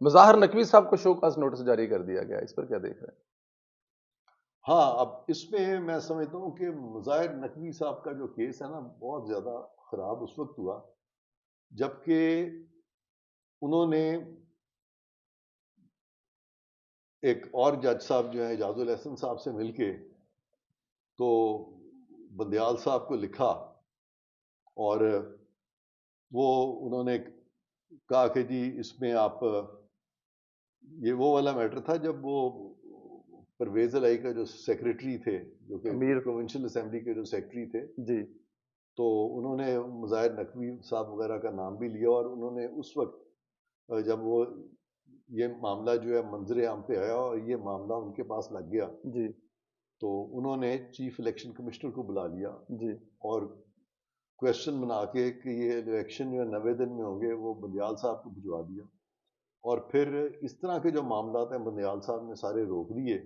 مظاہر نقوی صاحب کو show cause notice جاری کر دیا گیا، اس پر کیا دیکھ رہے ہیں؟ ہاں، اب اس میں میں سمجھتا ہوں کہ مظاہر نقوی صاحب کا جو کیس ہے نا بہت زیادہ خراب اس وقت ہوا جبکہ انہوں نے ایک اور جج صاحب جو ہیں اعجاز الاحسن صاحب سے مل کے تو بندیال صاحب کو لکھا، اور وہ انہوں نے کہا کہ جی اس میں آپ، یہ وہ والا میٹر تھا جب وہ پرویز الہی کا جو سیکریٹری تھے، جو کہ امیر، پروونشل اسمبلی کے جو سیکریٹری تھے، جی تو انہوں نے مظاہر نقوی صاحب وغیرہ کا نام بھی لیا، اور انہوں نے اس وقت جب وہ یہ معاملہ جو ہے منظر عام پہ آیا اور یہ معاملہ ان کے پاس لگ گیا، جی تو انہوں نے چیف الیکشن کمشنر کو بلا لیا جی اور کویشچن بنا کے کہ یہ الیکشن جو ہے 90 دن میں ہوں گے وہ بندیال صاحب کو بھجوا دیا، اور پھر اس طرح کے جو معاملات ہیں بندیال صاحب نے سارے روک دیے۔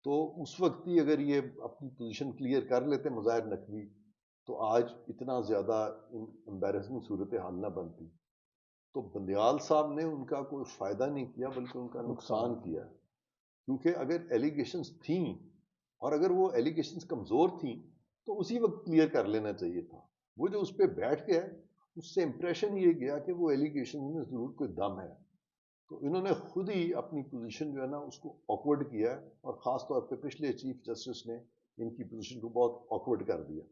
تو اس وقت ہی اگر یہ اپنی پوزیشن کلیئر کر لیتے مظاہر نقوی تو آج اتنا زیادہ امبیرسنگ صورتحال نہ بنتی۔ تو بندیال صاحب نے ان کا کوئی فائدہ نہیں کیا بلکہ ان کا نقصان کیا، کیونکہ اگر ایلیگیشنز تھیں اور اگر وہ ایلیگیشنز کمزور تھیں تو اسی وقت کلیئر کر لینا چاہیے تھا۔ وہ جو اس پہ بیٹھ گیا اس سے امپریشن یہ گیا کہ وہ ایلیگیشن میں ضرور کوئی دم ہے، تو انہوں نے خود ہی اپنی پوزیشن جو ہے نا اس کو آکورڈ کیا ہے، اور خاص طور پہ پچھلے چیف جسٹس نے ان کی پوزیشن کو بہت آکورڈ کر دیا۔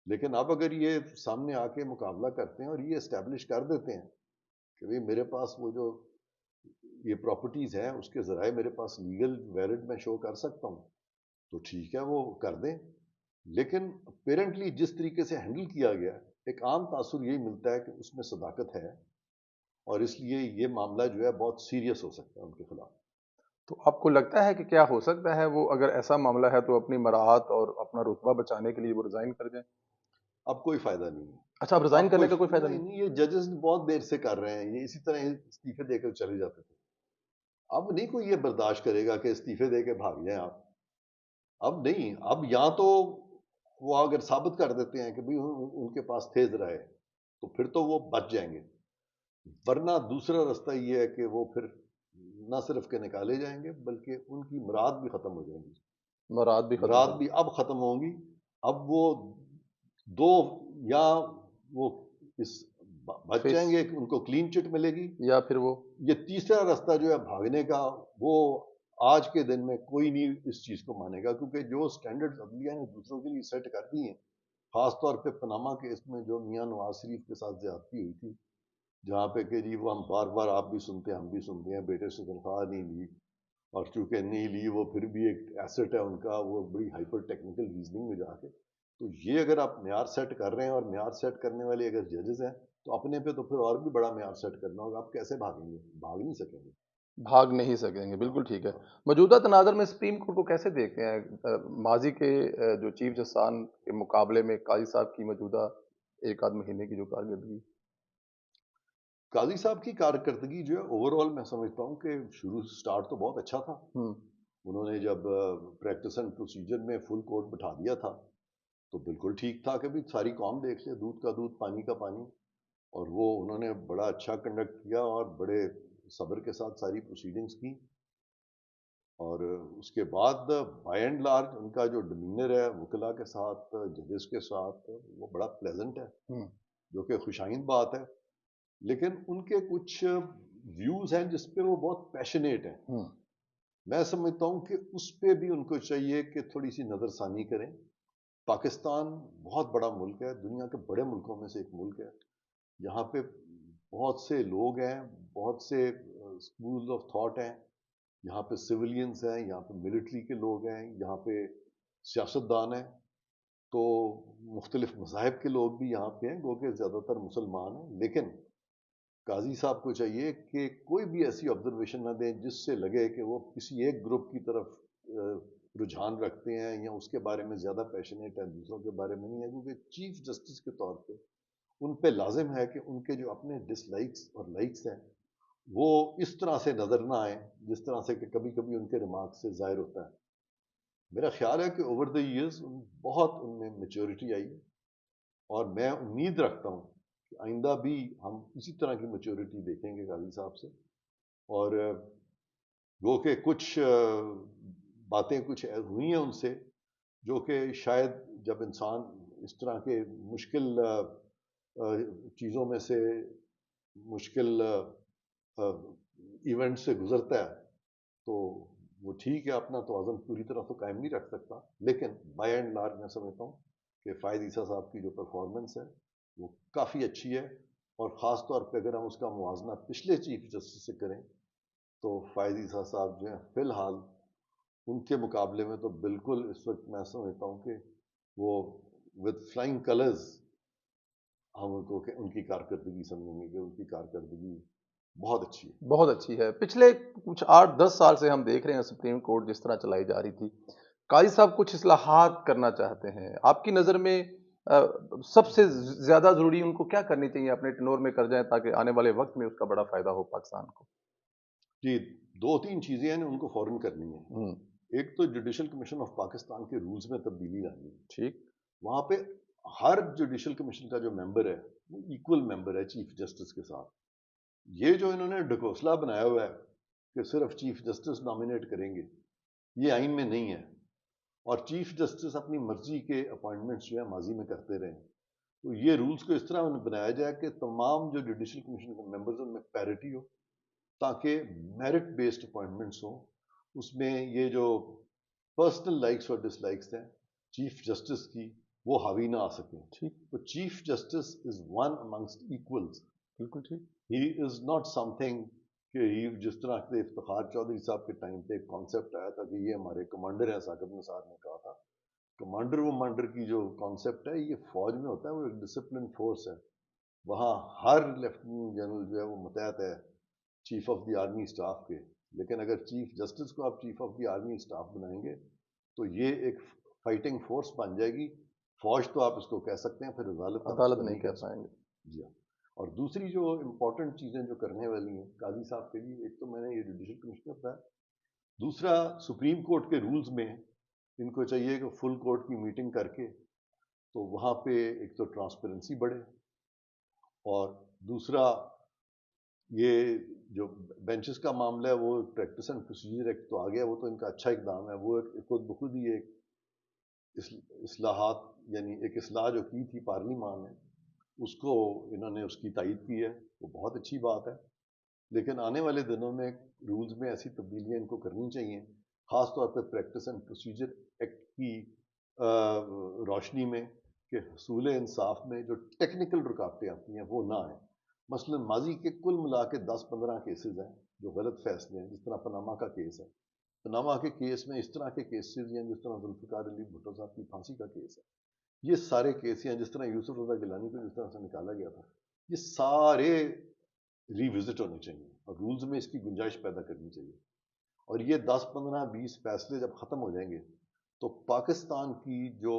لیکن اب اگر یہ سامنے آ کے مقابلہ کرتے ہیں اور یہ اسٹیبلش کر دیتے ہیں کہ بھئی میرے پاس وہ جو یہ پراپرٹیز ہیں اس کے ذرائع میرے پاس لیگل ویلڈ میں شو کر سکتا ہوں، تو ٹھیک ہے وہ کر دیں۔ لیکن اپیرنٹلی جس طریقے سے ہینڈل کیا گیا ایک عام تاثر یہی ملتا ہے کہ اس میں صداقت ہے، اور اس لیے یہ معاملہ جو ہے بہت سیریس ہو سکتا ہے ان کے خلاف۔ تو آپ کو لگتا ہے کہ کیا ہو سکتا ہے وہ اگر ایسا معاملہ ہے تو اپنی مراعات اور اپنا رتبہ بچانے کے لیے وہ ریزائن کر جائیں؟ اب کوئی فائدہ نہیں ہے۔ اچھا، اب ریزائن اب کرنے کا کوئی فائدہ نہیں نہیں؟ نہیں، یہ ججز بہت دیر سے کر رہے ہیں، یہ اسی طرح استعفے دے کر چلے جاتے تھے۔ اب نہیں کوئی یہ برداشت کرے گا کہ استعفے دے کے بھاگ جائیں آپ۔ اب نہیں، اب یا تو وہ اگر ثابت کر دیتے ہیں کہ بھئی ان کے پاس تھے ذرائع تو پھر تو وہ بچ جائیں گے، ورنہ دوسرا رستہ یہ ہے کہ وہ پھر نہ صرف کہ نکالے جائیں گے بلکہ ان کی مراد بھی ختم ہو جائیں گی۔ مراد بھی ختم مراد ہو بھی اب ختم ہوں گی۔ اب وہ دو، یا وہ اس بچ فیس، جائیں گے کہ ان کو کلین چٹ ملے گی، یا پھر وہ یہ تیسرا رستہ جو ہے بھاگنے کا، وہ آج کے دن میں کوئی نہیں اس چیز کو مانے گا، کیونکہ جو سٹینڈرڈ عدلیہ نے دوسروں کے لیے سیٹ کر دی ہیں، خاص طور پہ پناما کیس میں جو میاں نواز شریف کے ساتھ زیادتی ہوئی تھی، جہاں پہ کہ جی وہ ہم بار بار آپ بھی سنتے ہیں ہم بھی سنتے ہیں، بیٹے سے تنخواہ نہیں لی، اور چونکہ نہیں لی وہ پھر بھی ایک ایسٹ ہے ان کا، وہ بڑی ہائپر ٹیکنیکل ریزننگ میں جا کے، تو یہ اگر آپ معیار سیٹ کر رہے ہیں اور معیار سیٹ کرنے والے اگر ججز ہیں تو اپنے پہ تو پھر اور بھی بڑا معیار سیٹ کرنا ہوگا۔ آپ کیسے بھاگیں گے؟ بھاگ نہیں سکیں گے۔ بھاگ نہیں سکیں گے، ہاں بالکل ٹھیک ہے۔ ہاں۔ موجودہ تناظر میں سپریم کورٹ کو کیسے دیکھتے ہیں؟ ماضی کے جو چیف جسٹسان کے مقابلے میں قاضی صاحب کی موجودہ ایک آدھ مہینے کی جو کارکردگی؟ قاضی صاحب کی کارکردگی جو ہے اوور آل میں سمجھتا ہوں کہ شروع سٹارٹ تو بہت اچھا تھا۔ ہوں، انہوں نے جب پریکٹس اینڈ پروسیجر میں فل کورٹ بٹھا دیا تھا تو بالکل ٹھیک تھا کہ بھی ساری قوم دیکھ لے، دودھ کا دودھ پانی کا پانی، اور وہ انہوں نے بڑا اچھا کنڈکٹ کیا اور بڑے صبر کے ساتھ ساری پروسیڈنگز کی، اور اس کے بعد بائی اینڈ لارج ان کا جو ڈمینر ہے وکلا کے ساتھ ججز کے ساتھ وہ بڑا پلیزنٹ ہے، ہوں، جو کہ خوشائند بات ہے۔ لیکن ان کے کچھ ویوز ہیں جس پہ وہ بہت پیشنیٹ ہیں، ہوں، میں سمجھتا ہوں کہ اس پہ بھی ان کو چاہیے کہ تھوڑی سی نظر ثانی کریں۔ پاکستان بہت بڑا ملک ہے، دنیا کے بڑے ملکوں میں سے ایک ملک ہے، یہاں پہ بہت سے لوگ ہیں، بہت سے اسکول آف تھاٹ ہیں، یہاں پہ سویلینز ہیں، یہاں پہ ملٹری کے لوگ ہیں، یہاں پہ سیاستدان ہیں، تو مختلف مذاہب کے لوگ بھی یہاں پہ ہیں، گو کہ زیادہ تر مسلمان ہیں۔ لیکن قاضی صاحب کو چاہیے کہ کوئی بھی ایسی آبزرویشن نہ دیں جس سے لگے کہ وہ کسی ایک گروپ کی طرف رجحان رکھتے ہیں یا اس کے بارے میں زیادہ پیشنیٹ ہیں، دوسروں کے بارے میں نہیں ہے، کیونکہ چیف جسٹس کے طور پہ ان پہ لازم ہے کہ ان کے جو اپنے ڈس لائکس اور لائکس ہیں وہ اس طرح سے نظر نہ آئیں جس طرح سے کہ کبھی کبھی ان کے ریمارک سے ظاہر ہوتا ہے۔ میرا خیال ہے کہ اوور دا ایئرز بہت ان میں میچورٹی آئی ہے، اور میں امید رکھتا ہوں کہ آئندہ بھی ہم اسی طرح کی میچورٹی دیکھیں گے قاضی صاحب سے، اور وہ کہ کچھ باتیں کچھ ہوئی ہیں ان سے جو کہ شاید جب انسان اس طرح کے مشکل چیزوں میں سے مشکل ایونٹ سے گزرتا ہے تو وہ ٹھیک ہے، اپنا توازن پوری طرح تو قائم نہیں رکھ سکتا، لیکن بائی اینڈ لارج میں سمجھتا ہوں کہ فائد عیسیٰ صاحب کی جو پرفارمنس ہے وہ کافی اچھی ہے، اور خاص طور پہ اگر ہم اس کا موازنہ پچھلے چیف جسٹس سے کریں تو فائد عیسیٰ صاحب جو ہیں فی الحال ان کے مقابلے میں تو بالکل اس وقت میں سمجھتا ہوں کہ وہ ود فلائنگ کلرز ہم ان کو کہ ان کی کارکردگی سمجھیں گے کہ ان کی کارکردگی بہت اچھی ہے۔ بہت اچھی ہے. پچھلے کچھ 8-10 سال سے ہم دیکھ رہے ہیں سپریم کورٹ جس طرح چلائی جا رہی تھی. قاضی صاحب کچھ اصلاحات کرنا چاہتے ہیں. آپ کی نظر میں سب سے زیادہ ضروری ان کو کیا کرنی چاہیے اپنے ٹنور میں کر جائیں تاکہ آنے والے وقت میں اس کا بڑا فائدہ ہو پاکستان کو؟ جی، 2-3 چیزیں ہیں ان کو فوراً کرنی ہیں۔ ہوں. ایک تو جوڈیشل کمیشن آف پاکستان کے رولز میں تبدیلی لانی ہے۔ ٹھیک. وہاں پہ ہر جوڈیشل کمیشن کا جو ممبر ہے وہ ایکول ممبر ہے چیف جسٹس کے ساتھ۔ یہ جو انہوں نے ڈھکوسلا بنایا ہوا ہے کہ صرف چیف جسٹس نامینیٹ کریں گے، یہ آئین میں نہیں ہے، اور چیف جسٹس اپنی مرضی کے اپوائنٹمنٹس جو ہے ماضی میں کرتے رہے ہیں۔ تو یہ رولز کو اس طرح بنایا جائے کہ تمام جو جوڈیشل کمیشن کے ممبرز ان میں پیرٹی ہو، تاکہ میرٹ بیسڈ اپوائنٹمنٹس ہوں، اس میں یہ جو پرسنل لائکس اور ڈس لائکس ہیں چیف جسٹس کی وہ حاوی نہ آ سکیں۔ ٹھیک. تو chief justice is one amongst equals, بالکل ٹھیک. ہی از ناٹ سم تھنگ کہ ہی جس طرح سے افتخار چودھری صاحب کے ٹائم پہ ایک کانسیپٹ آیا تھا کہ یہ ہمارے کمانڈر ہیں، ثاقب نثار نے کہا تھا کمانڈر ومانڈر کی جو کانسیپٹ ہے یہ فوج میں ہوتا ہے، وہ ایک ڈسپلن فورس ہے، وہاں ہر لیفٹیننٹ جنرل جو ہے وہ متحد ہے chief of the army staff کے، لیکن اگر چیف جسٹس کو آپ chief of the army staff بنائیں گے تو یہ ایک فائٹنگ فورس بن جائے گی۔ فوج تو آپ اس کو کہہ سکتے ہیں، پھر عدالت آپ اس عدالت کو نہیں نہیں کہہ کہہ پائیں گے. سکتے۔ جی ہاں، اور دوسری جو امپورٹنٹ چیزیں جو کرنے والی ہیں قاضی صاحب کے لیے، ایک تو میں نے یہ جوڈیشل کمشنر بتایا، دوسرا سپریم کورٹ کے رولز میں ان کو چاہیے کہ فل کورٹ کی میٹنگ کر کے تو وہاں پہ ایک تو ٹرانسپیرنسی بڑھے، اور دوسرا یہ جو بینچز کا معاملہ ہے وہ پریکٹس اینڈ پروسیجر ایکٹ تو آ گیا، وہ تو ان کا اچھا اقدام ہے، وہ خود بخود ہی ایک اصلاحات یعنی ایک اصلاح جو کی تھی پارلیمان نے اس کو انہوں نے اس کی تائید کی ہے، وہ بہت اچھی بات ہے، لیکن آنے والے دنوں میں رولز میں ایسی تبدیلیاں ان کو کرنی چاہیے، خاص طور پہ پریکٹس اینڈ پروسیجر ایکٹ کی روشنی میں، کہ حصول انصاف میں جو ٹیکنیکل رکاوٹیں آتی ہیں وہ نہ آئیں۔ مثلا ماضی کے کل ملا کے 10-15 کیسز ہیں جو غلط فیصلے ہیں، جس طرح پاناما کا کیس ہے، پاناما کے کیس میں اس طرح کے کیسز ہیں جس طرح ذوالفقار علی بھٹو صاحب کی پھانسی کا کیس ہے، یہ سارے کیس ہیں، جس طرح یوسف رضا گیلانی کو جس طرح سے نکالا گیا تھا، یہ سارے ری وزٹ ہونے چاہیے اور رولز میں اس کی گنجائش پیدا کرنی چاہیے، اور یہ 10-15-20 فیصلے جب ختم ہو جائیں گے تو پاکستان کی جو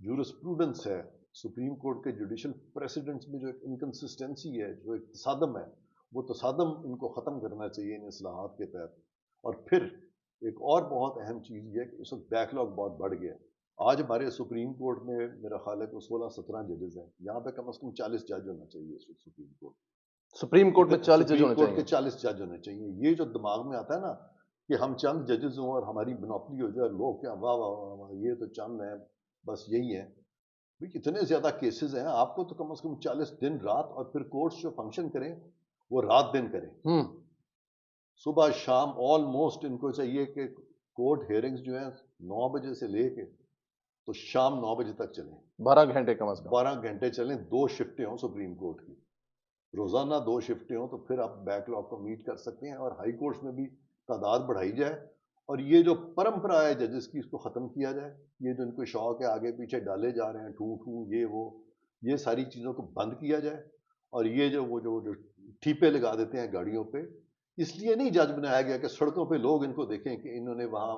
جورسپروڈنس ہے، سپریم کورٹ کے جوڈیشل پریسیڈنٹس میں جو ایک انکنسسٹنسی ہے، جو ایک تصادم ہے، وہ تصادم ان کو ختم کرنا چاہیے ان اصلاحات کے تحت۔ اور پھر ایک اور بہت اہم چیز یہ ہے کہ اس وقت بیک لاگ بہت بڑھ گیا ہے۔ آج ہمارے سپریم کورٹ میں میرا خیال ہے کہ 16-17 ججز ہیں، یہاں پہ کم از کم 40 جج ہونا چاہیے اس وقت سپریم کورٹ۔ سپریم کورٹ میں 40 جج سپریم ہونے کورٹ چاہیے. کے 40 جج ہونے چاہیے۔ یہ جو دماغ میں آتا ہے نا کہ ہم چند ججز ہوں اور ہماری بنوپلی ہو جائے، لوگ کیا واہ واہ واہ واہ یہ تو چند ہیں، بس یہی ہے، بھئی اتنے زیادہ کیسز ہیں، آپ کو تو کم از کم 40 دن رات، اور پھر کورٹس جو فنکشن کریں وہ رات دن کریں، ہوں. صبح شام آلموسٹ ان کو چاہیے کہ کورٹ ہیئرنگز جو ہیں 9 بجے سے لے کے تو شام 9 بجے تک چلیں، 12 گھنٹے کم از کم. 12 گھنٹے چلیں، 2 شفٹیں ہوں سپریم کورٹ کی، روزانہ 2 شفٹیں ہوں، تو پھر آپ بیک لاگ کو میٹ کر سکتے ہیں، اور ہائی کورٹس میں بھی تعداد بڑھائی جائے، اور یہ جو پرمپرا ہے ججز کی اس کو ختم کیا جائے، یہ جو ان کو شوق ہے آگے پیچھے ڈالے جا رہے ہیں ٹھو ٹھو یہ وہ، یہ ساری چیزوں کو بند کیا جائے، اور یہ جو ٹھیپے لگا دیتے ہیں گاڑیوں پہ، اس لیے نہیں جج بنایا گیا کہ سڑکوں پہ لوگ ان کو دیکھیں کہ انہوں نے وہاں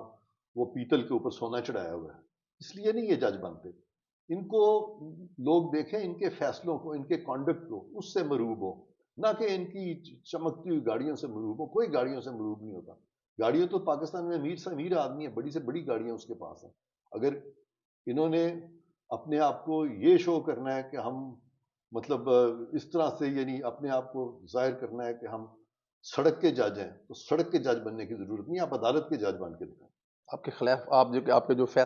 وہ پیتل کے اوپر سونا چڑھایا ہوا ہے، اس لیے نہیں یہ جج بنتے، ان کو لوگ دیکھیں ان کے فیصلوں کو، ان کے کانڈکٹ کو، اس سے مرعوب ہو، نہ کہ ان کی چمکتی ہوئی گاڑیوں سے مرعوب ہو۔ کوئی گاڑیوں سے مرعوب نہیں ہوتا، گاڑیوں تو پاکستان میں امیر سے امیر آدمی ہے، بڑی سے بڑی گاڑیاں اس کے پاس ہیں، اگر انہوں نے اپنے آپ کو یہ شو کرنا ہے کہ ہم مطلب اس طرح سے یعنی اپنے آپ کو ظاہر کرنا ہے کہ ہم سڑک کے جج ہیں تو سڑک کے جج بننے کی ضرورت نہیں، آپ عدالت کے جج بن کے دکھائیں۔ آپ کے خلاف آپ جو کہ آپ کے جو فیصلے